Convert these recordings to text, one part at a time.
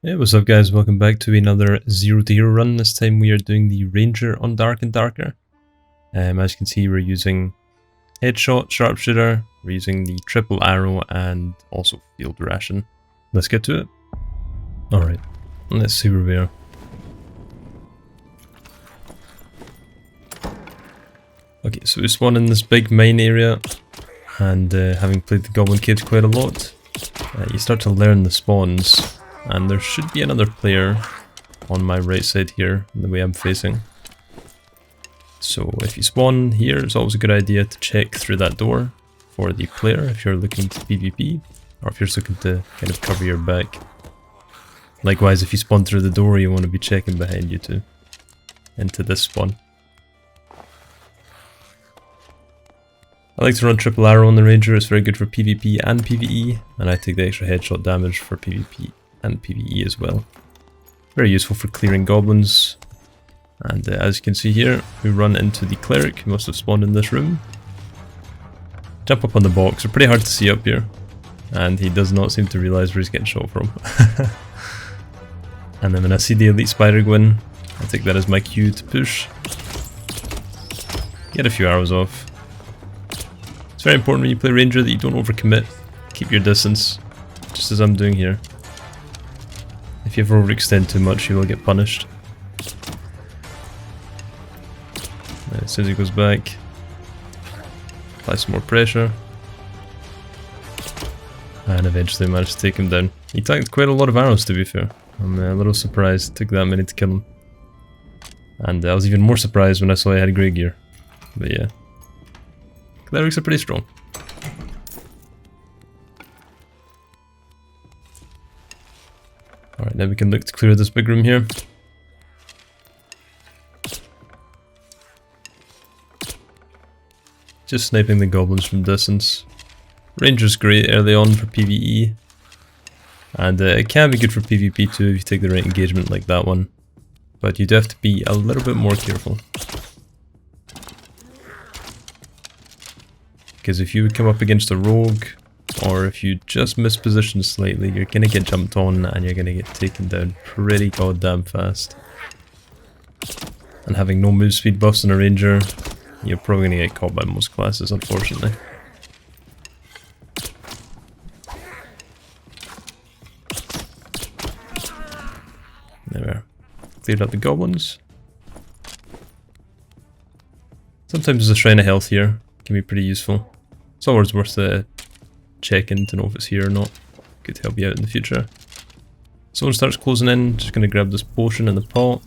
Hey, what's up guys, welcome back to another 0 to Hero run. This time we are doing the Ranger on Dark and Darker. As you can see, we're using Headshot, Sharpshooter, we're using the Triple Arrow and also Field Ration. Let's get to it. Alright, let's see where we are. Okay, so we spawn in this big mine area, and having played the Goblin Caves quite a lot, you start to learn the spawns. And there should be another player on my right side here, the way I'm facing. So if you spawn here, it's always a good idea to check through that door for the player if you're looking to PvP, or if you're just looking to kind of cover your back. Likewise, if you spawn through the door, you want to be checking behind you too, into this spawn. I like to run Triple Arrow on the Ranger. It's very good for PvP and PvE, and I take the extra headshot damage for PvP and PvE as well. Very useful for clearing goblins. And as you can see here, we run into the cleric who must have spawned in this room. Jump up on the box. They're pretty hard to see up here, and he does not seem to realise where he's getting shot from. And then when I see the elite spider go in, I take that as my cue to push. Get a few arrows off. It's very important when you play Ranger that you don't overcommit. Keep your distance, just as I'm doing here. If you ever overextend too much, you will get punished. As soon as he goes back, apply some more pressure, and eventually managed to take him down. He tanked quite a lot of arrows, to be fair. I'm a little surprised it took that many to kill him. And I was even more surprised when I saw he had grey gear. But yeah, clerics are pretty strong. Alright, now we can look to clear this big room here. Just sniping the goblins from distance. Ranger's great early on for PvE. And it can be good for PvP too if you take the right engagement like that one. But you do have to be a little bit more careful. Because if you come up against a rogue, or if you just miss position slightly, you're gonna get jumped on and you're gonna get taken down pretty goddamn fast. And having no move speed buffs in a Ranger, you're probably gonna get caught by most classes, unfortunately. There we are. Cleared out the goblins. Sometimes there's a shrine of health here, can be pretty useful. It's always worth checking to know if it's here or not. Could help you out in the future. Someone starts closing in, just gonna grab this potion in the pot.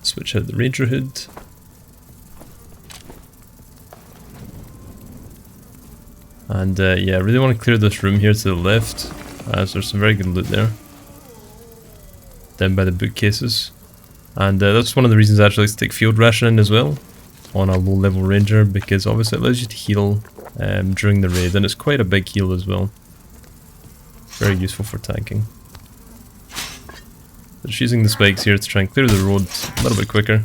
Switch out the Ranger hood. And yeah, I really want to clear this room here to the left, as there's some very good loot there. Down by the bookcases. And that's one of the reasons I actually like to take field rationing as well on a low level Ranger, because obviously it allows you to heal during the raid, and it's quite a big heal as well. Very useful for tanking. Just using the spikes here to try and clear the road a little bit quicker.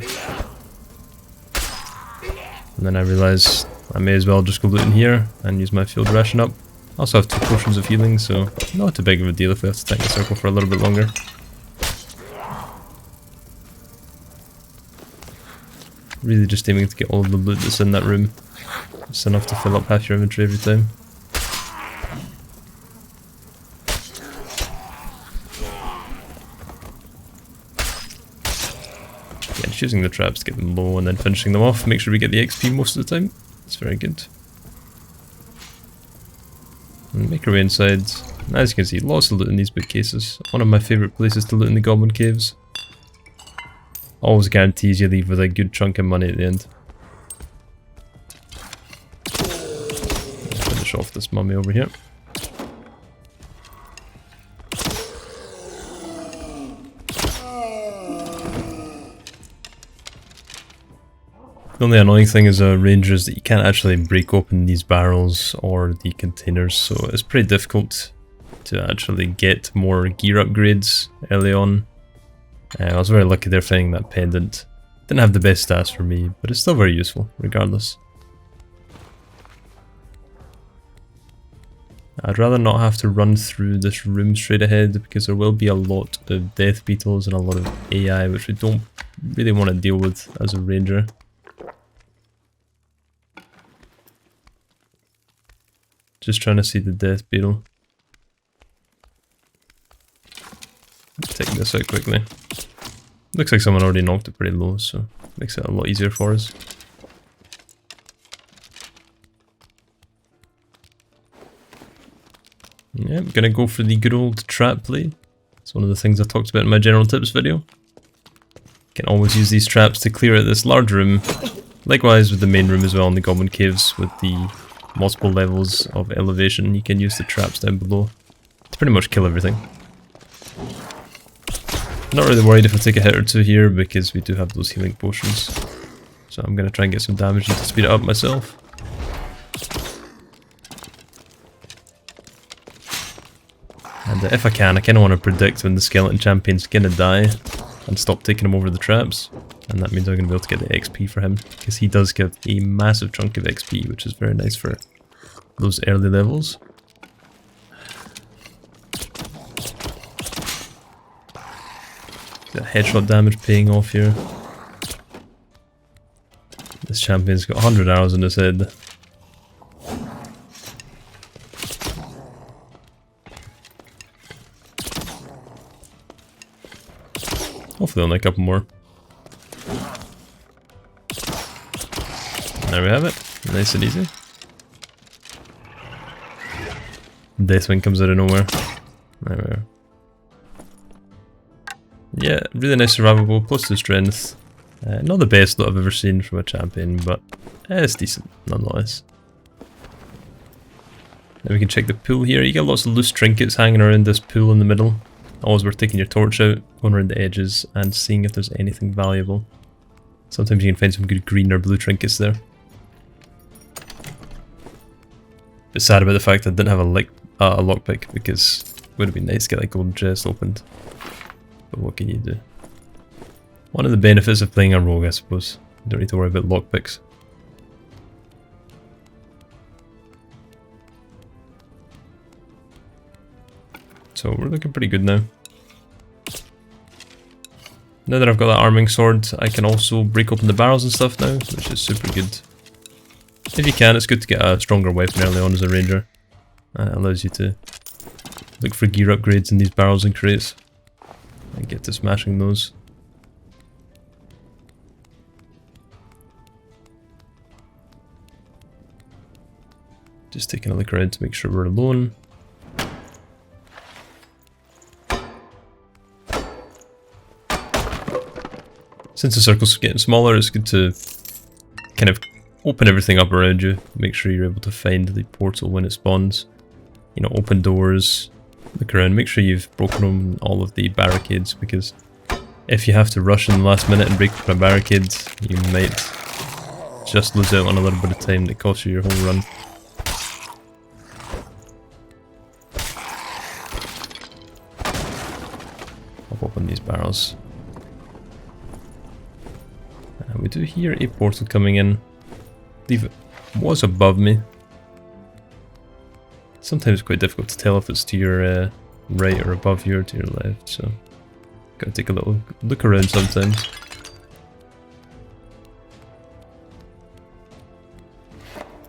And then I realise I may as well just go loot in here and use my field ration up. I also have 2 potions of healing, so not too big of a deal if we have to tank the circle for a little bit longer. Really just aiming to get all of the loot that's in that room. Just enough to fill up half your inventory every time. Yeah, just using the traps to get them low and then finishing them off. Make sure we get the XP most of the time. It's very good. And make our way inside. As you can see, lots of loot in these bookcases. One of my favourite places to loot in the Goblin Caves. Always guarantees you leave with a good chunk of money at the end. Finish off this mummy over here. The only annoying thing as a Ranger is that you can't actually break open these barrels or the containers, so it's pretty difficult to actually get more gear upgrades early on. I was very lucky there finding that pendant. Didn't have the best stats for me, but it's still very useful, regardless. I'd rather not have to run through this room straight ahead because there will be a lot of death beetles and a lot of AI which we don't really want to deal with as a ranger. Just trying to see the death beetle. Take this out quickly. Looks like someone already knocked it pretty low, so makes it a lot easier for us. Yeah, I'm gonna go for the good old trap play. It's one of the things I talked about in my general tips video. Can always use these traps to clear out this large room. Likewise with the main room as well in the Goblin Caves with the multiple levels of elevation. You can use the traps down below to pretty much kill everything. Not really worried if I take a hit or two here because we do have those healing potions. So I'm gonna try and get some damage and to speed it up myself. And if I can, I kind of want to predict when the skeleton champion's gonna die and stop taking him over the traps. And that means I'm going to be able to get the XP for him because he does give a massive chunk of XP, which is very nice for those early levels. Got headshot damage paying off here. This champion's got 100 arrows in his head. Hopefully only a couple more. There we have it. Nice and easy. Deathwing comes out of nowhere. There we are. Yeah, really nice survivable, plus the strength. Not the best that I've ever seen from a champion, but it's decent nonetheless. Now we can check the pool here. You get lots of loose trinkets hanging around this pool in the middle. Always worth taking your torch out, going around the edges, and seeing if there's anything valuable. Sometimes you can find some good green or blue trinkets there. Bit sad about the fact I didn't have a lockpick because it would have been nice to get that golden chest opened. But what can you do? One of the benefits of playing a rogue, I suppose. You don't need to worry about lockpicks. So we're looking pretty good now. Now that I've got that arming sword, I can also break open the barrels and stuff now, which is super good. If you can, it's good to get a stronger weapon early on as a ranger. It allows you to look for gear upgrades in these barrels and crates and get to smashing those. Just taking a look around to make sure we're alone. Since the circle's getting smaller, it's good to kind of open everything up around you. Make sure you're able to find the portal when it spawns. You know, open doors, look around, make sure you've broken open all of the barricades, because if you have to rush in the last minute and break open a barricade, you might just lose out on a little bit of time that costs you your whole run. Pop open these barrels. We do hear a portal coming in. I believe it was above me. Sometimes it's quite difficult to tell if it's to your right or above you or to your left, so gotta take a little look around sometimes.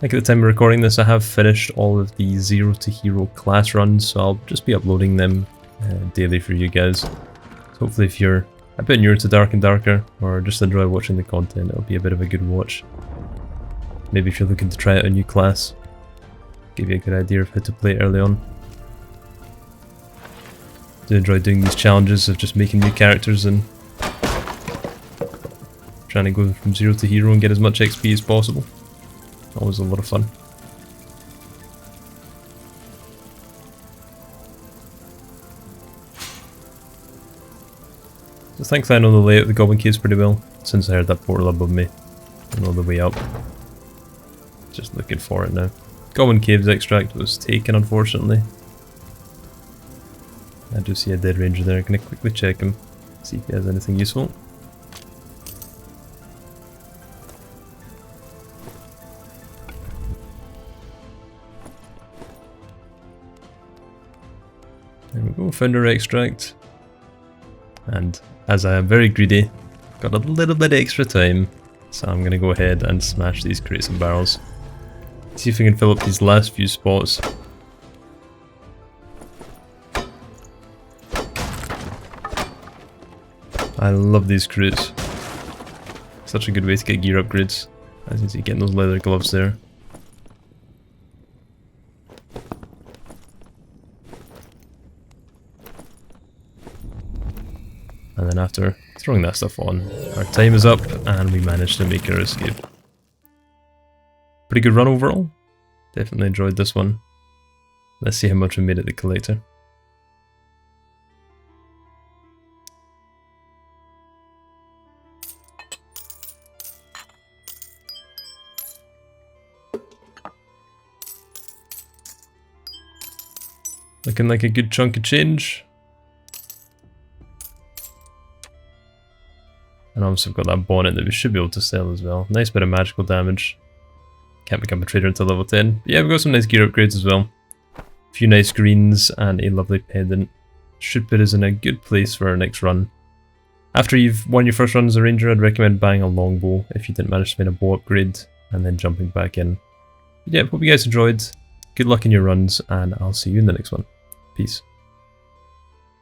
Like at the time of recording this, I have finished all of the Zero to Hero class runs, so I'll just be uploading them daily for you guys. So hopefully if you're a bit newer to Dark and Darker, or just enjoy watching the content, it'll be a bit of a good watch. Maybe if you're looking to try out a new class, give you a good idea of how to play it early on. I do enjoy doing these challenges of just making new characters and trying to go from Zero to Hero and get as much XP as possible. Always a lot of fun. So thankfully I know the layout of the Goblin Caves pretty well, since I heard that portal above me. I know the way up. Just looking for it now. Goblin Caves extract was taken, unfortunately. I do see a dead ranger there. I'm gonna quickly check him, see if he has anything useful. There we go, founder extract. And as I am very greedy, got a little bit extra time, so I'm going to go ahead and smash these crates and barrels. See if we can fill up these last few spots. I love these crates. Such a good way to get gear upgrades. As you can see, getting those leather gloves there. And then after throwing that stuff on, our time is up and we managed to make our escape. Pretty good run overall. Definitely enjoyed this one. Let's see how much we made at the collector. Looking like a good chunk of change. And obviously we've got that bonnet that we should be able to sell as well. Nice bit of magical damage. Can't become a trader until level 10. But yeah, we've got some nice gear upgrades as well. A few nice greens and a lovely pendant. Should put us in a good place for our next run. After you've won your first run as a ranger, I'd recommend buying a longbow if you didn't manage to make a bow upgrade, and then jumping back in. But yeah, hope you guys enjoyed. Good luck in your runs, and I'll see you in the next one. Peace.